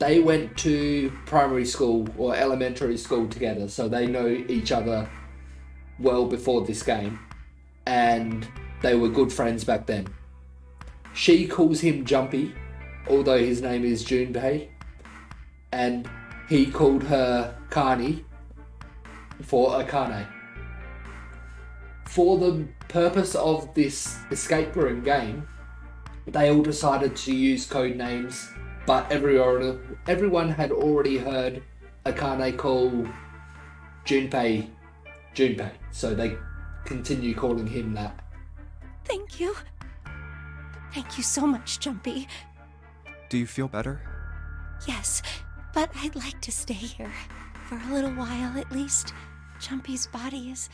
they went to primary school or elementary school together, so they know each other well before this game, and they were good friends back then. She calls him Jumpy, although his name is Junpei, and he called her Kani for Akane. For the purpose of this escape room game, they all decided to use code names, but everyone had already heard Akane call Junpei, so they continue calling him that. Thank you. Thank you so much, Jumpy. Do you feel better? Yes, but I'd like to stay here. For a little while, at least. Jumpy's body is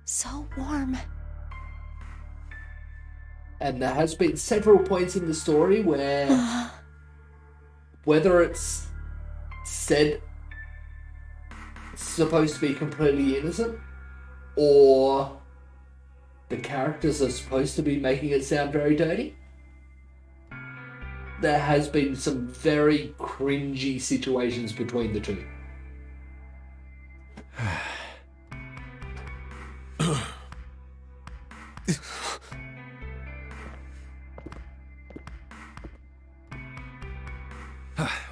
so warm. And there has been several points in the story where whether it's said it's supposed to be completely innocent or the characters are supposed to be making it sound very dirty, there has been some very cringy situations between the two.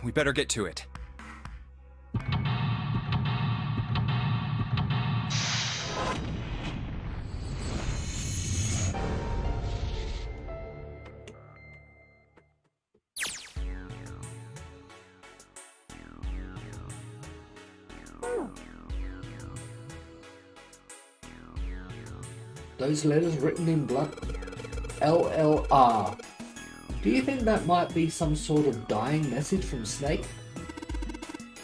We better get to it. Those letters written in blood. LLR. Do you think that might be some sort of dying message from Snake?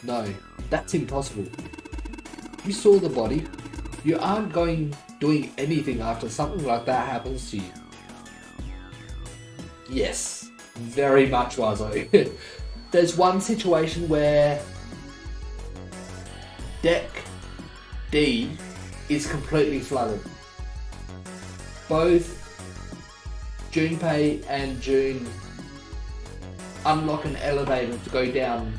No, that's impossible. You saw the body. You aren't doing anything after something like that happens to you. Yes, very much was I. There's one situation where Deck D is completely flooded. Both Junpei and June unlock an elevator to go down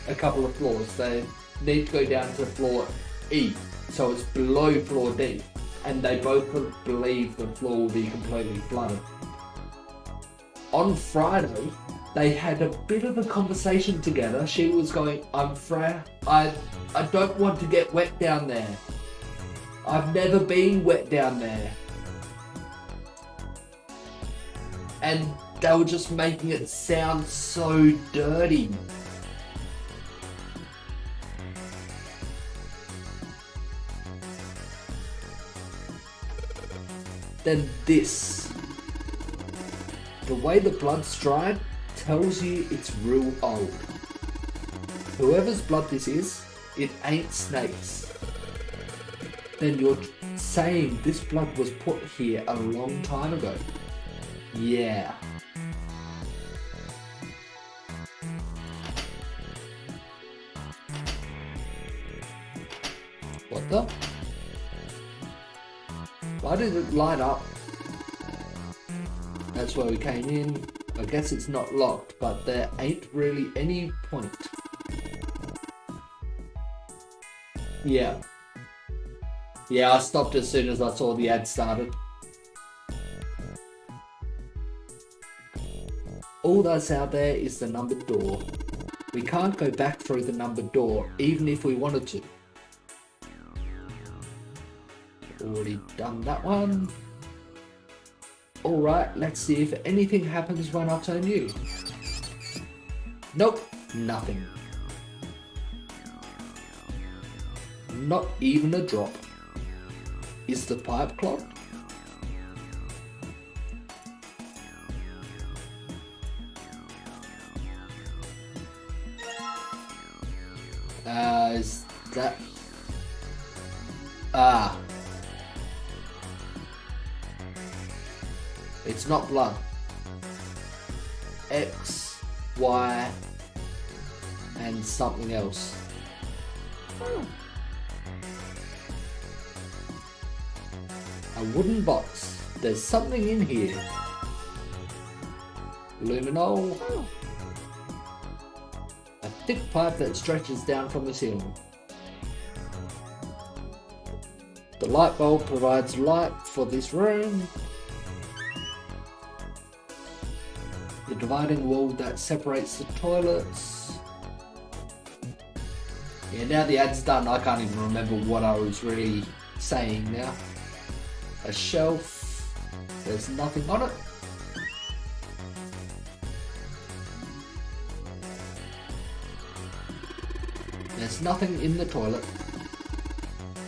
a couple of floors. They need to go down to floor E, so it's below floor D, and they both believe the floor will be completely flooded. On Friday, they had a bit of a conversation together. She was going, I don't want to get wet down there. I've never been wet down there. And they were just making it sound so dirty. Then this. The way the blood's dried tells you it's real old. Whoever's blood this is, it ain't Snake's. Then you're saying this blood was put here a long time ago. Yeah. What the? Why did it light up? That's where we came in. I guess it's not locked, but there ain't really any point. Yeah. Yeah, I stopped as soon as I saw the ad started. All that's out there is the numbered door. We can't go back through the numbered door, even if we wanted to. Already done that one. Alright, let's see if anything happens when I turn you. Nope, nothing. Not even a drop. Is the pipe clogged? Is that... It's not blood. X, Y, and something else. A wooden box. There's something in here. Luminol. thick pipe that stretches down from the ceiling. The light bulb provides light for this room. The dividing wall that separates the toilets. Yeah, now the ad's done, I can't even remember what I was really saying now. A shelf, there's nothing on it. There's nothing in the toilet.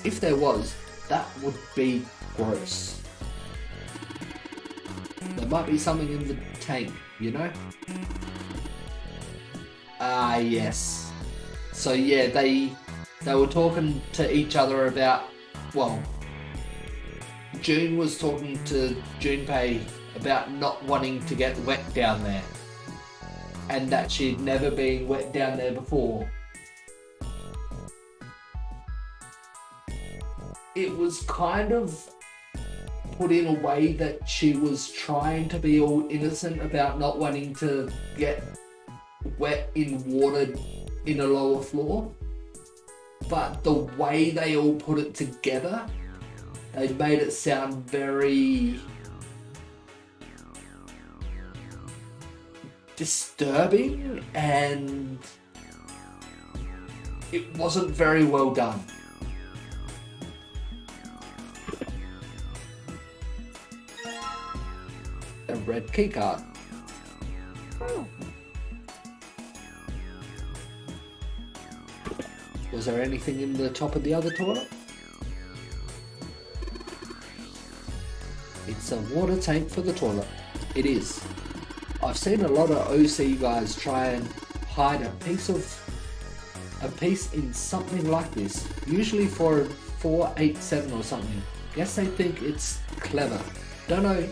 If there was, that would be gross. There might be something in the tank, you know? Ah, yes. So yeah, they were talking to each other about, well, June was talking to Junpei about not wanting to get wet down there. And that she'd never been wet down there before. It was kind of put in a way that she was trying to be all innocent about not wanting to get wet in water in a lower floor. But the way they all put it together, they made it sound very disturbing, and it wasn't very well done. A red keycard. Was there anything in the top of the other toilet? It's a water tank for the toilet. It is. I've seen a lot of OC guys try and hide a piece in something like this, usually for 487 or something. Guess they think it's clever. Don't know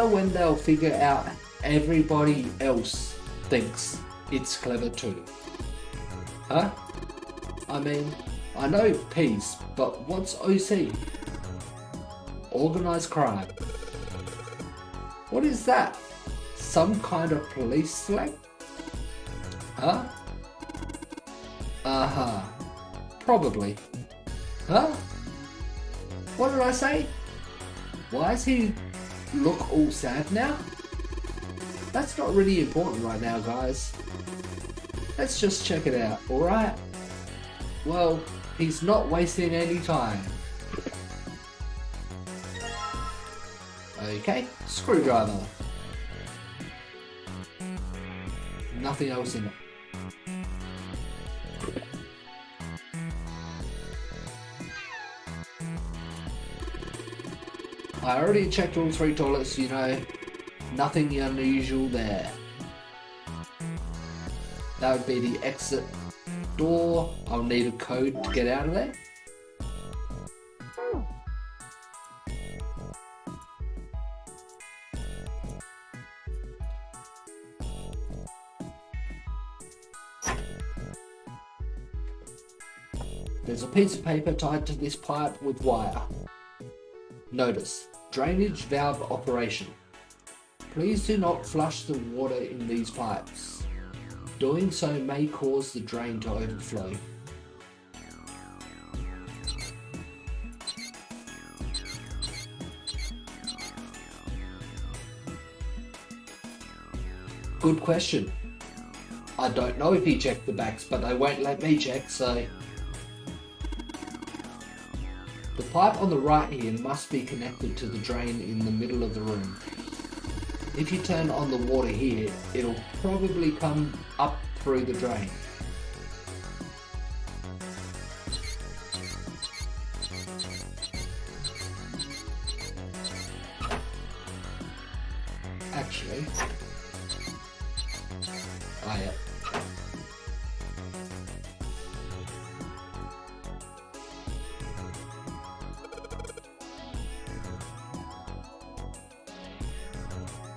when they'll figure out everybody else thinks it's clever too. Huh? I mean, I know peace, but what's OC? Organized crime. What is that? Some kind of police slang? Huh? Uh-huh. Probably. Huh? What did I say? Why is he look all sad now? That's not really important right now, guys. Let's just check it out, alright? Well, he's not wasting any time. Okay, screwdriver. Nothing else in it. I already checked all 3 toilets, you know, nothing unusual there. That would be the exit door. I'll need a code to get out of there. There's a piece of paper tied to this pipe with wire. Notice, drainage valve operation. Please do not flush the water in these pipes. Doing so may cause the drain to overflow. Good question. I don't know if he checked the backs, but they won't let me check, so... The pipe on the right here must be connected to the drain in the middle of the room. If you turn on the water here, it'll probably come up through the drain. Actually, yeah.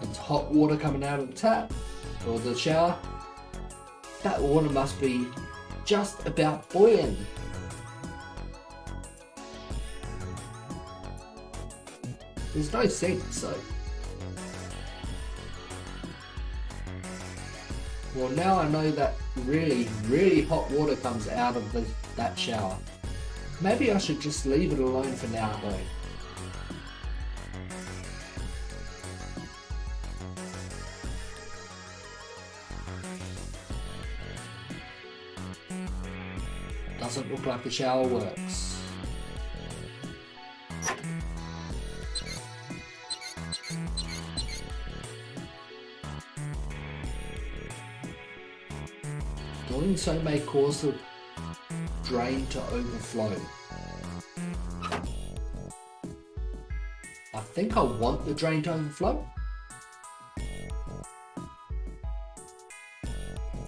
It's hot water coming out of the tap or the shower. That water must be just about boiling. There's no sink, so. Well, now I know that really, really hot water comes out of that shower. Maybe I should just leave it alone for now, though. Doesn't look like the shower works. Doing so may cause the drain to overflow. I think I want the drain to overflow.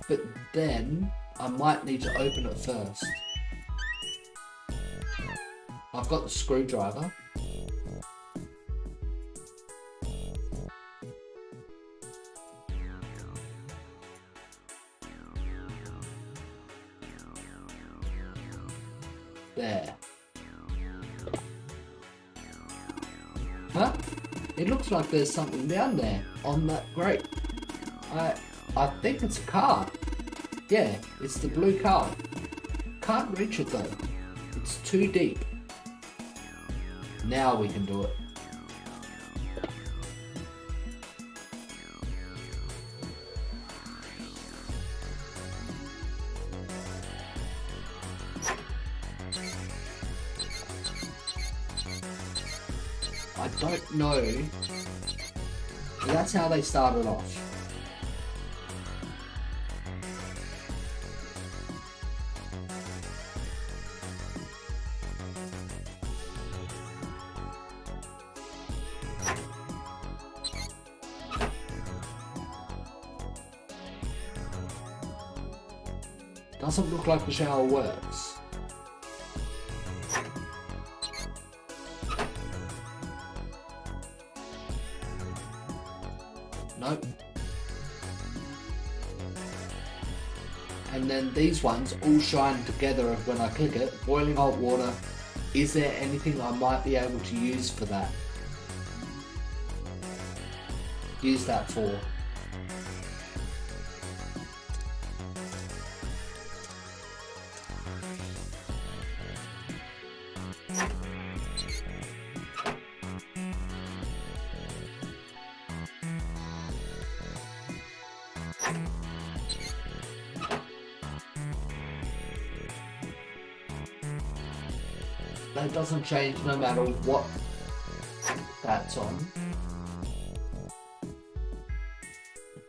But then I might need to open it first. I've got the screwdriver. There. Huh? It looks like there's something down there on that grate. I think it's a card. Yeah, it's the blue card. Can't reach it though. It's too deep. Now we can do it. I don't know. That's how they started off. Doesn't look like the shower works. Nope. And then these ones all shine together when I click it. Boiling hot water. Is there anything I might be able to use for that? Use that for. That doesn't change no matter what that's on.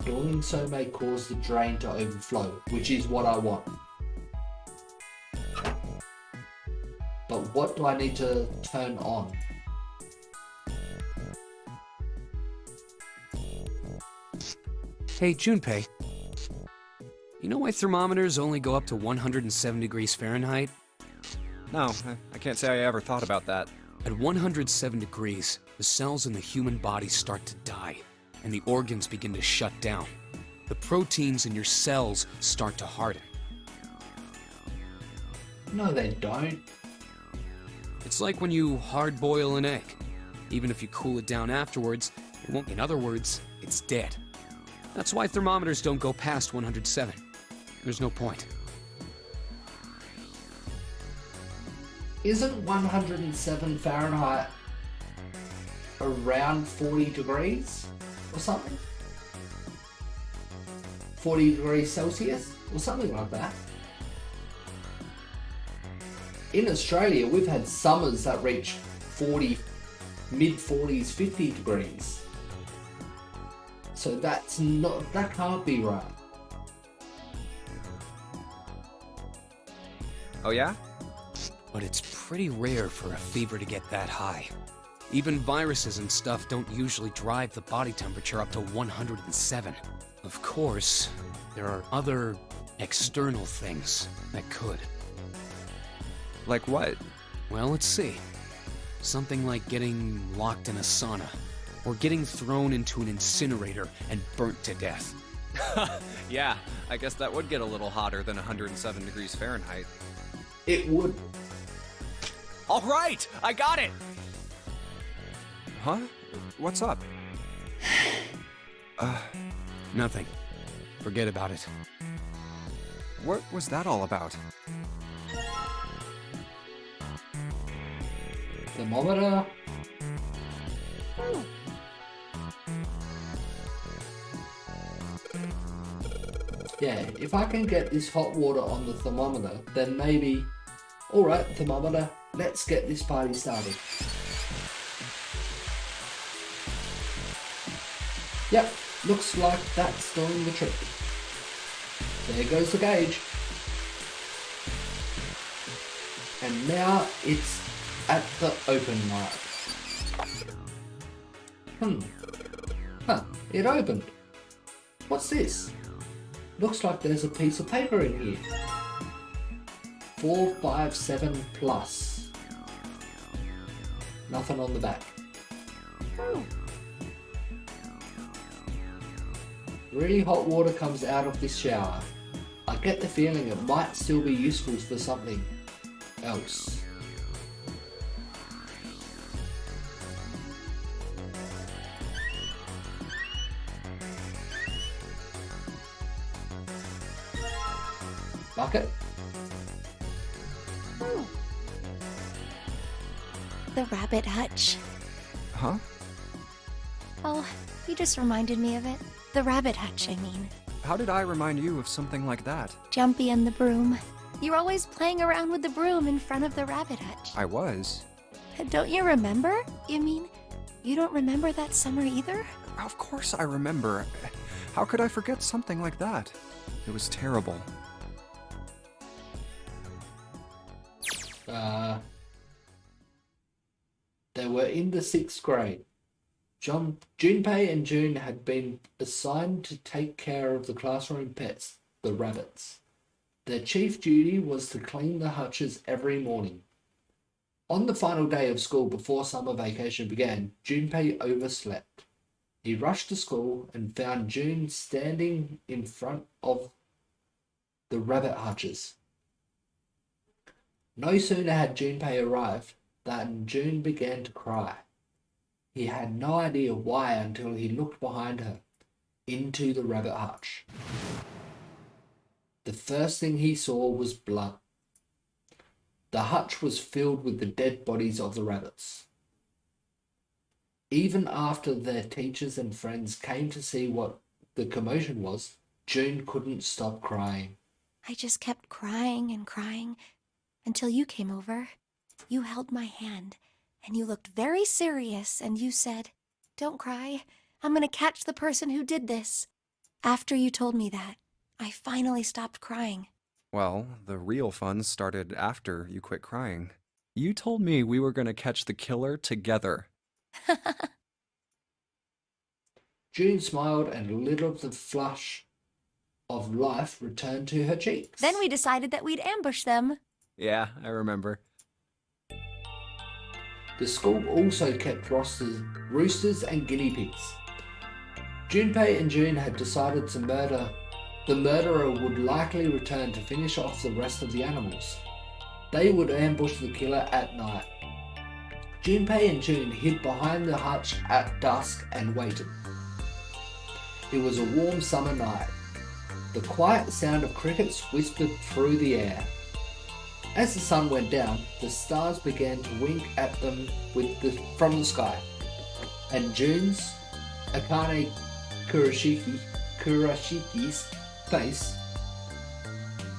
Doing so may cause the drain to overflow, which is what I want. But what do I need to turn on? Hey, Junpei. You know why thermometers only go up to 107 degrees Fahrenheit? No, I can't say I ever thought about that. At 107 degrees, the cells in the human body start to die, and the organs begin to shut down. The proteins in your cells start to harden. No, they don't. It's like when you hard-boil an egg. Even if you cool it down afterwards, it won't. In other words, it's dead. That's why thermometers don't go past 107. There's no point. Isn't 107 Fahrenheit around 40 degrees or something? 40 degrees Celsius or something like that. In Australia, we've had summers that reach 40, mid-40s, 50 degrees. So that can't be right. Oh yeah? But it's pretty rare for a fever to get that high. Even viruses and stuff don't usually drive the body temperature up to 107. Of course, there are other external things that could. Like what? Well, let's see. Something like getting locked in a sauna, or getting thrown into an incinerator and burnt to death. Yeah, I guess that would get a little hotter than 107 degrees Fahrenheit. It would. All right, I got it! Huh? What's up? Nothing. Forget about it. What was that all about? Thermometer. Yeah, if I can get this hot water on the thermometer, then maybe... Alright, thermometer, let's get this party started. Yep, looks like that's doing the trick. There goes the gauge. And now it's at the open mark. It opened. What's this? Looks like there's a piece of paper in here. 457 plus. Nothing on the back. Really hot water comes out of this shower. I get the feeling it might still be useful for something else. Bucket? The rabbit hutch. Huh? Oh, you just reminded me of it. The rabbit hutch, I mean. How did I remind you of something like that? Jumpy and the broom. You're always playing around with the broom in front of the rabbit hutch. I was. Don't you remember? You mean, you don't remember that summer either? Of course I remember. How could I forget something like that? It was terrible. They were in the 6th grade. Junpei and June had been assigned to take care of the classroom pets, the rabbits. Their chief duty was to clean the hutches every morning. On the final day of school before summer vacation began, Junpei overslept. He rushed to school and found June standing in front of the rabbit hutches. No sooner had Junpei arrived than June began to cry. He had no idea why until he looked behind her, into the rabbit hutch. The first thing he saw was blood. The hutch was filled with the dead bodies of the rabbits. Even after their teachers and friends came to see what the commotion was, June couldn't stop crying. I just kept crying and crying until you came over. You held my hand, and you looked very serious, and you said, "Don't cry. I'm gonna catch the person who did this." After you told me that, I finally stopped crying. Well, the real fun started after you quit crying. You told me we were going to catch the killer together. June smiled and a little of the flush of life returned to her cheeks. Then we decided that we'd ambush them. Yeah, I remember. The school also kept roosters and guinea pigs. Junpei and June had decided to murder. The murderer would likely return to finish off the rest of the animals. They would ambush the killer at night. Junpei and June hid behind the hutch at dusk and waited. It was a warm summer night. The quiet sound of crickets whispered through the air. As the sun went down, the stars began to wink at them from the sky, and June's Akane Kurashiki's face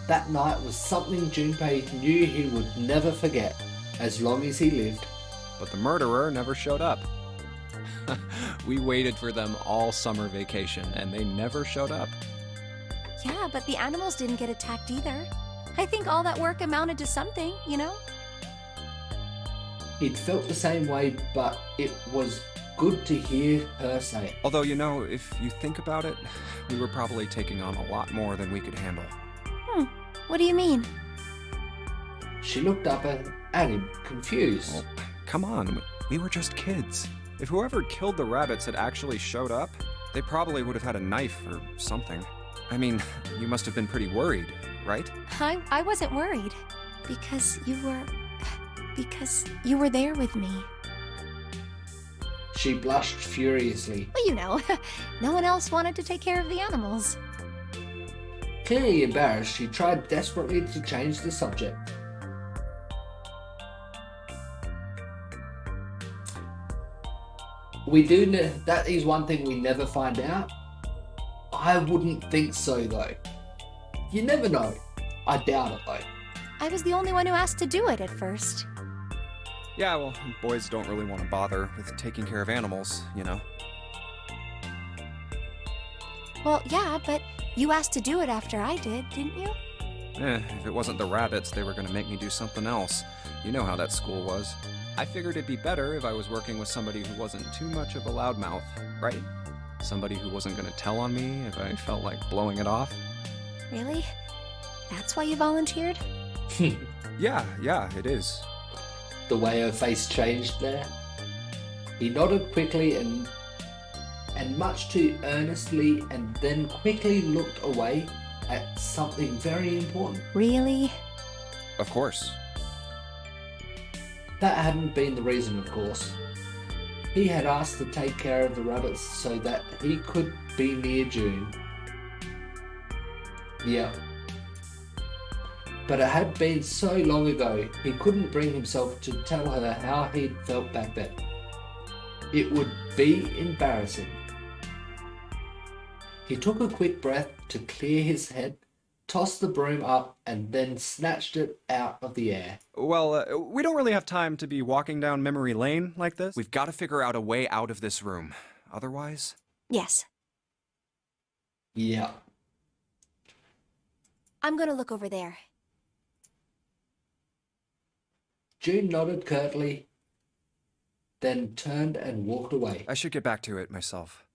that night was something Junpei knew he would never forget as long as he lived. But the murderer never showed up. We waited for them all summer vacation, and they never showed up. Yeah, but the animals didn't get attacked either. I think all that work amounted to something, you know? He'd felt the same way, but it was good to hear her say it. Although, you know, if you think about it, we were probably taking on a lot more than we could handle. What do you mean? She looked up at him, confused. Well, come on, we were just kids. If whoever killed the rabbits had actually showed up, they probably would have had a knife or something. I mean, you must have been pretty worried, right? I wasn't worried. Because you were there with me. She blushed furiously. Well, you know, no one else wanted to take care of the animals. Clearly embarrassed, she tried desperately to change the subject. That is one thing we never find out. I wouldn't think so though. You never know. I doubt it though. I was the only one who asked to do it at first. Yeah, well, boys don't really want to bother with taking care of animals, you know. Well, yeah, but you asked to do it after I did, didn't you? If it wasn't the rabbits, they were gonna make me do something else. You know how that school was. I figured it'd be better if I was working with somebody who wasn't too much of a loudmouth, right? Somebody who wasn't gonna tell on me if I felt like blowing it off. Really? That's why you volunteered? Yeah, it is. The way her face changed there. He nodded quickly and much too earnestly, and then quickly looked away at something very important. Really? Of course. That hadn't been the reason, of course. He had asked to take care of the rabbits so that he could be near June. Yeah. But it had been so long ago, he couldn't bring himself to tell her how he'd felt back then. It would be embarrassing. He took a quick breath to clear his head, tossed the broom up, and then snatched it out of the air. Well, we don't really have time to be walking down memory lane like this. We've got to figure out a way out of this room. Otherwise... Yes. Yeah. I'm gonna look over there. June nodded curtly, then turned and walked away. I should get back to it myself.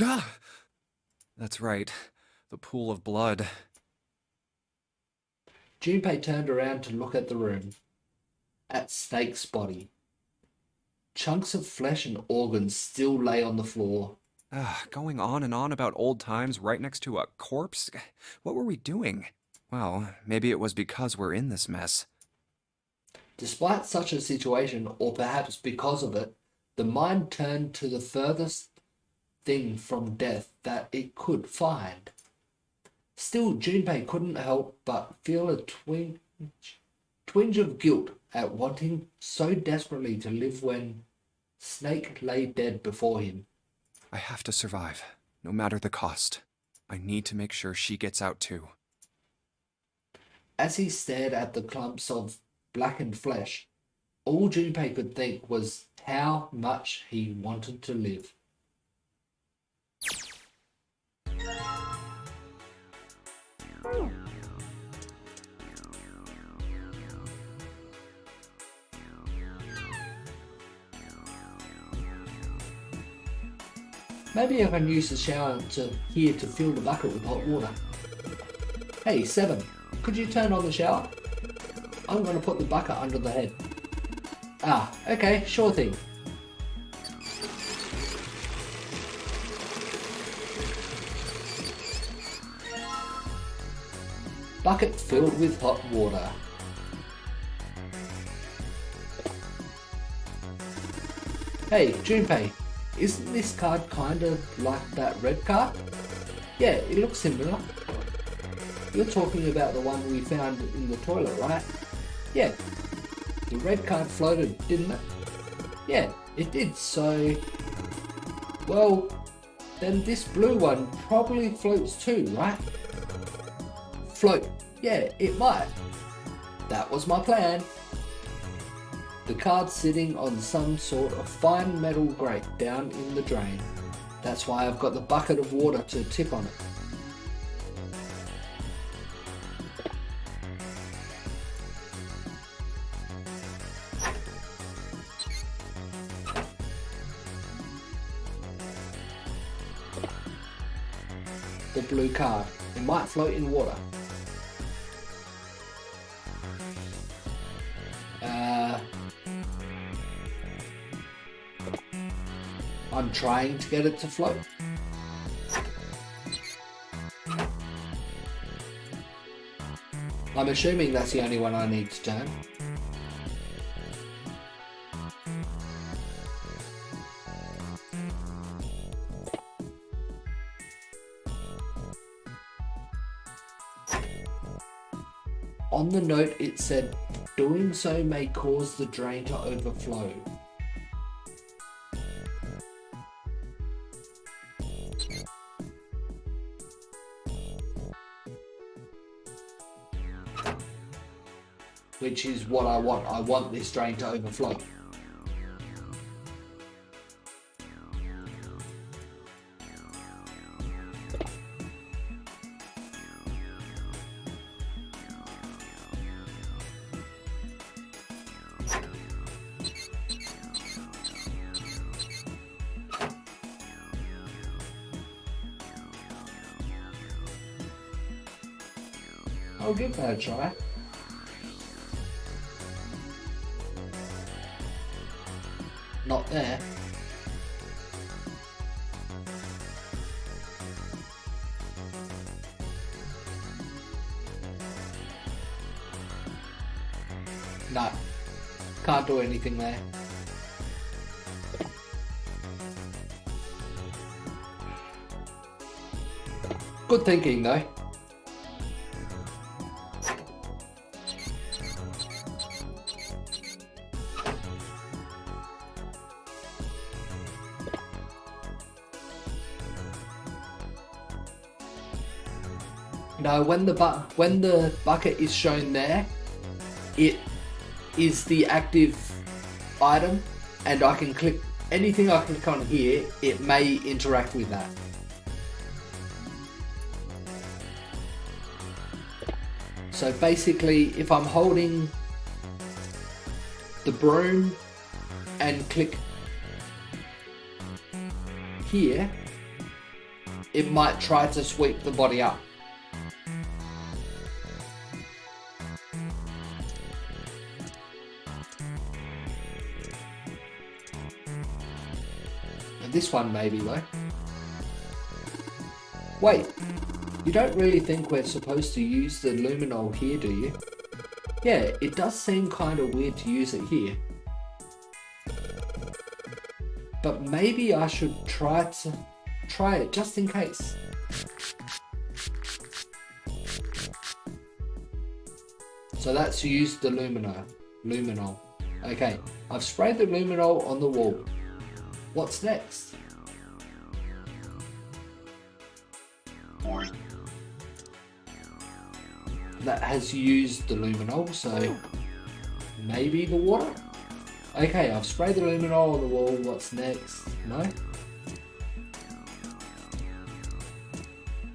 Ah! That's right. The pool of blood. Junpei turned around to look at the room, at Snake's body. Chunks of flesh and organs still lay on the floor. Going on and on about old times right next to a corpse? What were we doing? Well, maybe it was because we're in this mess. Despite such a situation, or perhaps because of it, the mind turned to the furthest thing from death that it could find. Still, Junpei couldn't help but feel a twinge of guilt at wanting so desperately to live when Snake lay dead before him. I have to survive, no matter the cost. I need to make sure she gets out too. As he stared at the clumps of blackened flesh, all Junpei could think was how much he wanted to live. Maybe I can use the shower here to fill the bucket with hot water. Hey, 7, could you turn on the shower? I'm going to put the bucket under the head. Ah, okay, sure thing. Bucket filled with hot water. Hey, Junpei, isn't this card kind of like that red card? Yeah, it looks similar. You're talking about the one we found in the toilet, right? Yeah. The red card floated, didn't it? Yeah, it did, so... Well, then this blue one probably floats too, right? Float. Yeah, it might. That was my plan. The card's sitting on some sort of fine metal grate down in the drain. That's why I've got the bucket of water to tip on it. The blue card. It might float in water. I'm trying to get it to float. I'm assuming that's the only one I need to turn. on the note it said, doing so may cause the drain to overflow. Which is what I want. I want this drain to overflow. I'll give that a try. Not there. No. Can't do anything there. Good thinking though. Now, when the bucket is shown there, it is the active item, and I can click anything I click on here. It may interact with that. So basically, if I'm holding the broom and click here, it might try to sweep the body up. This one maybe though. Wait, you don't really think we're supposed to use the luminol here, do you? Yeah, it does seem kind of weird to use it here. But maybe I should try it just in case. So that's use the luminol. Okay, I've sprayed the luminol on the wall. What's next? That has used the luminol, so maybe the water? Okay, I've sprayed the luminol on the wall. What's next? No?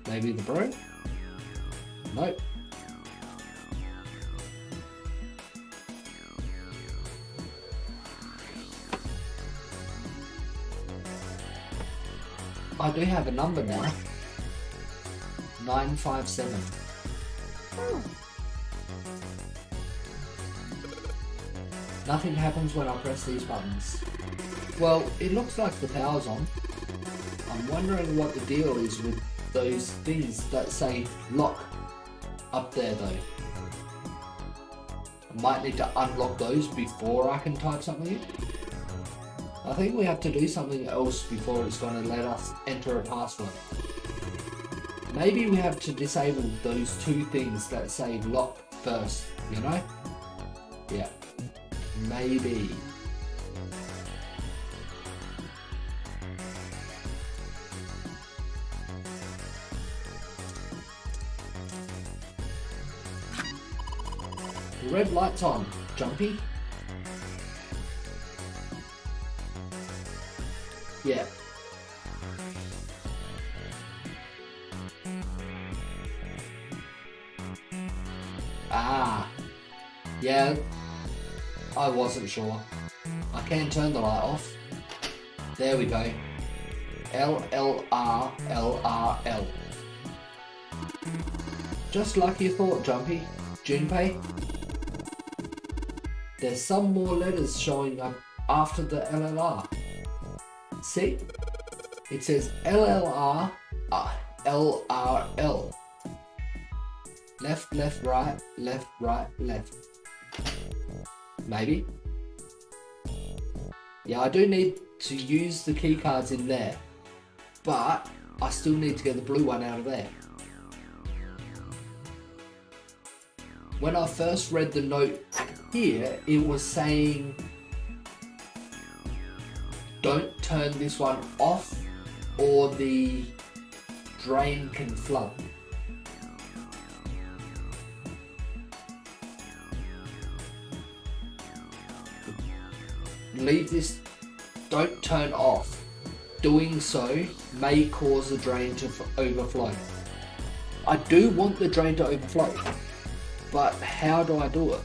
Maybe the broom? Nope. I do have a number now. 957. Nothing happens when I press these buttons. Well, it looks like the power's on. I'm wondering what the deal is with those things that say lock up there though. I might need to unlock those before I can type something in. I think we have to do something else before it's going to let us enter a password. Maybe we have to disable those two things that say lock first, you know? Yeah, maybe. The red light's on, Jumpy. Yeah. Ah. Yeah. I wasn't sure. I can turn the light off. There we go. LLR, LRL. Just like you thought, Jumpy. Junpei. There's some more letters showing up after the LLR. See? It says LLR, LRL. Left, left, right, left, right, left. Maybe? Yeah, I do need to use the key cards in there, but I still need to get the blue one out of there. when I first read the note here, it was saying don't turn this one off or the drain can flood. Leave this, don't turn off. Doing so may cause the drain to overflow. I do want the drain to overflow, but how do I do it?